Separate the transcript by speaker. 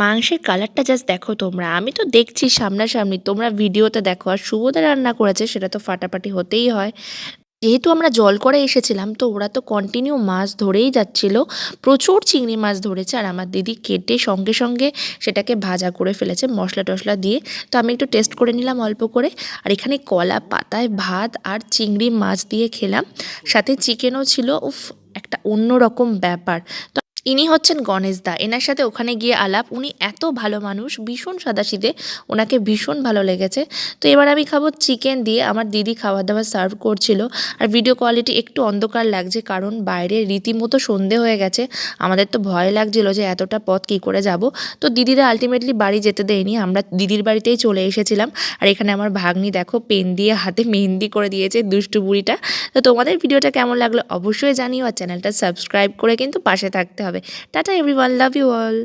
Speaker 1: মাংসের কালারটা জাস্ট দেখো তোমরা। আমি তো দেখছি সামনাসামনি, তোমরা ভিডিওতে দেখো। আর শুভদা রান্না করেছে, সেটা তো ফাটাফাটি হতেই হয়। যেহেতু আমরা জল করে এসেছিলাম, তো ওরা তো কন্টিনিউ মাছ ধরেই যাচ্ছিল। প্রচুর চিংড়ি মাছ ধরেছে, আর আমার দিদি কেটে সঙ্গে সঙ্গে সেটাকে ভাজা করে ফেলেছে মশলা টশলা দিয়ে। তো আমি একটু টেস্ট করে নিলাম অল্প করে। আর এখানে কলা পাতায় ভাত আর চিংড়ি মাছ দিয়ে খেলাম, সাথে চিকেনও ছিল। উফ, একটা অন্যরকম ব্যাপার। তো ইনি হচ্ছেন গণেশ দা, এনার সাথে ওখানে গিয়ে আলাপ। উনি এত ভালো মানুষ, ভীষণ সাদাসিধে, ওনাকে ভীষণ ভালো লেগেছে। তো এবার আমি খাবো চিকেন দিয়ে। আমার দিদি খাবার দাবার সার্ভ করছিল। আর ভিডিও কোয়ালিটি একটু অন্ধকার লাগছে, কারণ বাইরে রীতিমতো সন্ধে হয়ে গেছে। আমাদের তো ভয় লাগছিল যে এতটা পথ কী করে যাব। তো দিদিরা আলটিমেটলি বাড়ি যেতে দেয়নি, আমরা দিদির বাড়িতেই চলে এসেছিলাম। আর এখানে আমার ভাগ্নি দেখো পেন দিয়ে হাতে মেহেন্দি করে দিয়েছে, দুষ্টু বুড়িটা। তো তোমাদের ভিডিওটা কেমন লাগলো অবশ্যই জানিও, আর চ্যানেলটা সাবস্ক্রাইব করে কিন্তু পাশে থাকতে হবে। Tata everyone, love you all.